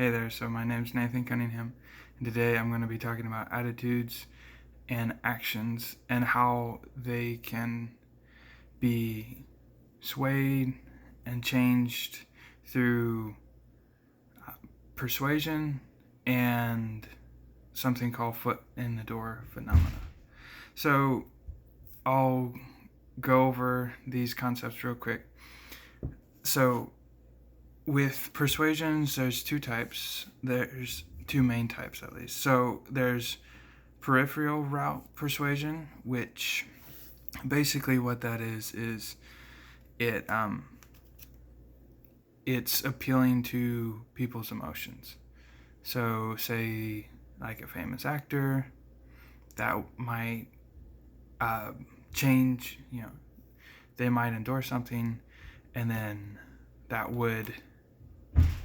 Hey there, so my name's Nathan Cunningham, and today I'm going to be talking about attitudes and actions and how they can be swayed and changed through uh, persuasion and something called foot in the door phenomena. So I'll go over these concepts real quick. So with persuasions, there's two types. There's two main types, at least. So there's peripheral route persuasion, which basically what that is it it's appealing to people's emotions. So say like a famous actor that might uh, change, they might endorse something, and then that would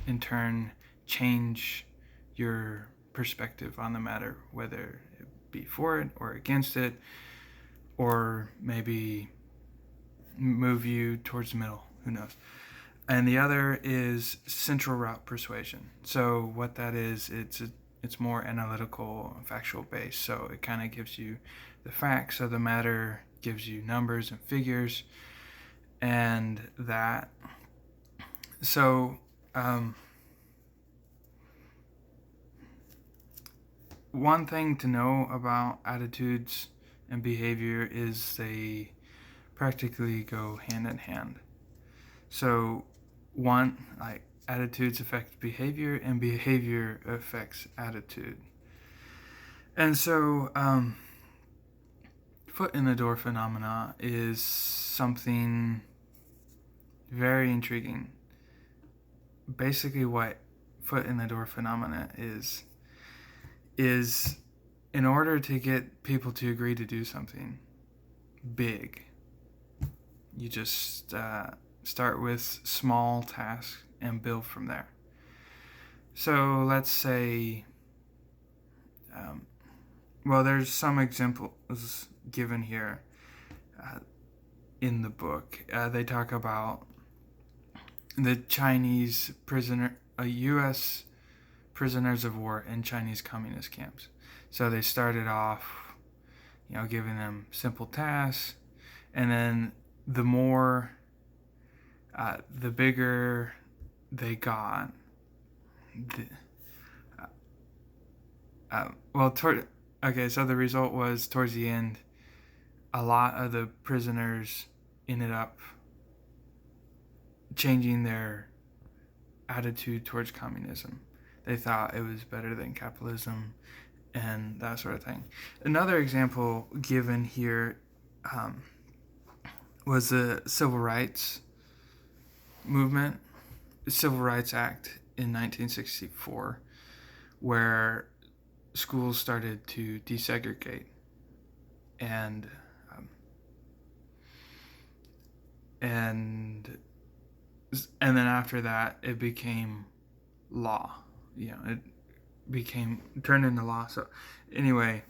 in turn change your perspective on the matter, whether it be for it or against it, or maybe move you towards the middle. Who knows? And the other is central route persuasion. So what that is, it's more analytical, factual based. So it kind of gives you the facts of the matter, gives you numbers and figures, and that. So one thing to know about attitudes and behavior is they practically go hand in hand. So, one, like attitudes affect behavior, and behavior affects attitude. And so, foot in the door phenomena is something very intriguing. Basically, what foot in the door phenomena is in order to get people to agree to do something big, you just start with small tasks and build from there. So let's say, there's some examples given here in the book. They talk about the Chinese U.S. prisoners of war in Chinese communist camps. So they started off, giving them simple tasks, and then the bigger they got, so the result was towards the end, a lot of the prisoners ended up changing their attitude towards communism. They thought it was better than capitalism and that sort of thing. Another example given here was the Civil Rights Movement, the Civil Rights Act in 1964, where schools started to desegregate, and then after that it became law. It turned into law. So anyway,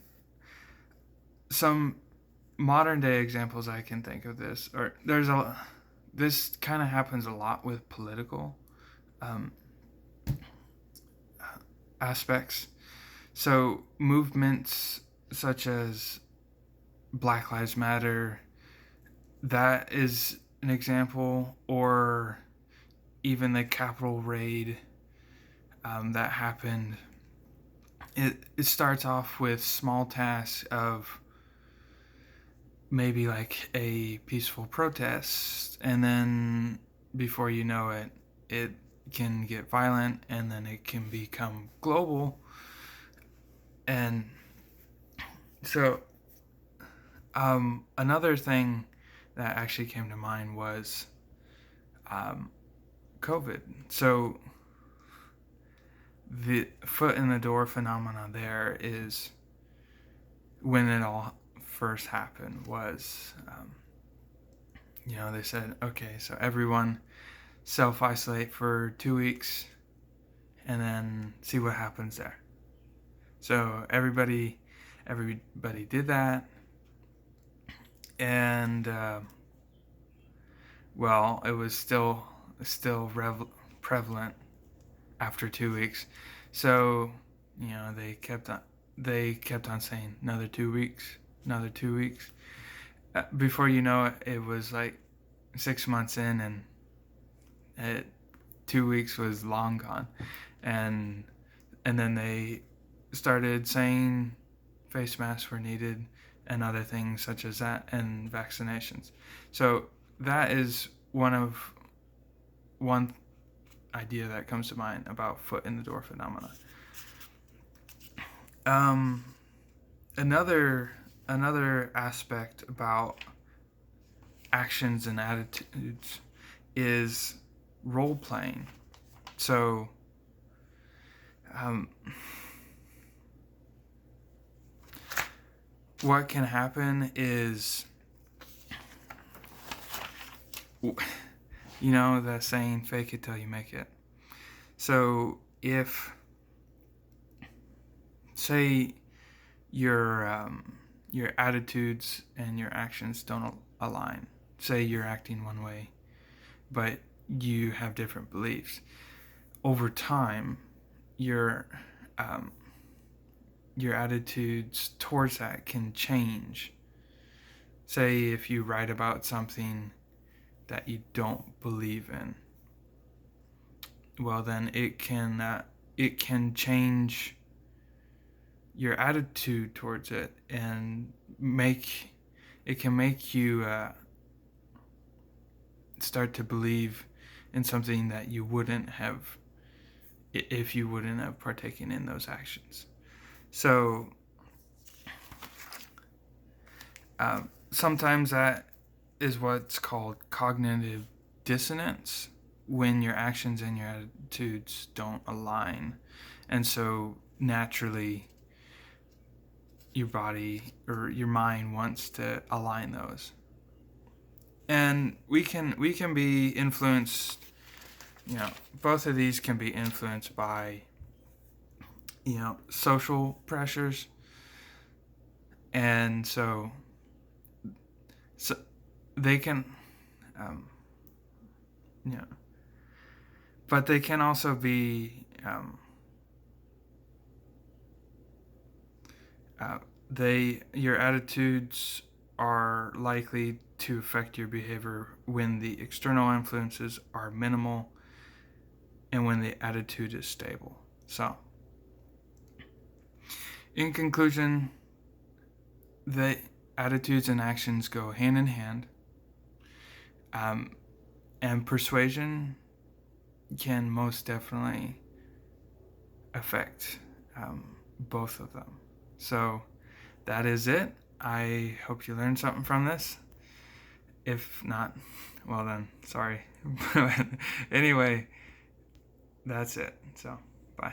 some modern day examples I can think of this, or this kind of happens a lot with political aspects. So movements such as Black Lives Matter, that is an example, or even the Capitol raid that happened. It starts off with small tasks of maybe like a peaceful protest, and then before you know it, it can get violent, and then it can become global. And so another thing that actually came to mind was COVID. So the foot in the door phenomena there is when it all first happened was, they said, okay, so everyone self-isolate for 2 weeks and then see what happens there. So everybody did that, and it was still prevalent after 2 weeks. So, they kept on saying another 2 weeks, another 2 weeks. Before you know it, it was like 6 months in, and 2 weeks was long gone, and then they started saying face masks were needed and other things such as that, and vaccinations. So that is one idea that comes to mind about foot in the door phenomena. Another aspect about actions and attitudes is role playing. So, what can happen is, the saying, fake it till you make it. So if, say, your attitudes and your actions don't align, say you're acting one way, but you have different beliefs, over time, your attitudes towards that can change. Say if you write about something that you don't believe in, well then it can change your attitude towards it, and make you start to believe in something that you wouldn't have if you wouldn't have partaken in those actions. So sometimes that is what's called cognitive dissonance, when your actions and your attitudes don't align, and so naturally your body or your mind wants to align those. And we can be influenced, both of these can be influenced by social pressures. And so they can but they can also be your attitudes are likely to affect your behavior when the external influences are minimal and when the attitude is stable. So, in conclusion, the attitudes and actions go hand in hand, and persuasion can most definitely affect both of them. So that is it. I hope you learned something from this. If not, well then, sorry. But anyway, that's it. So, bye.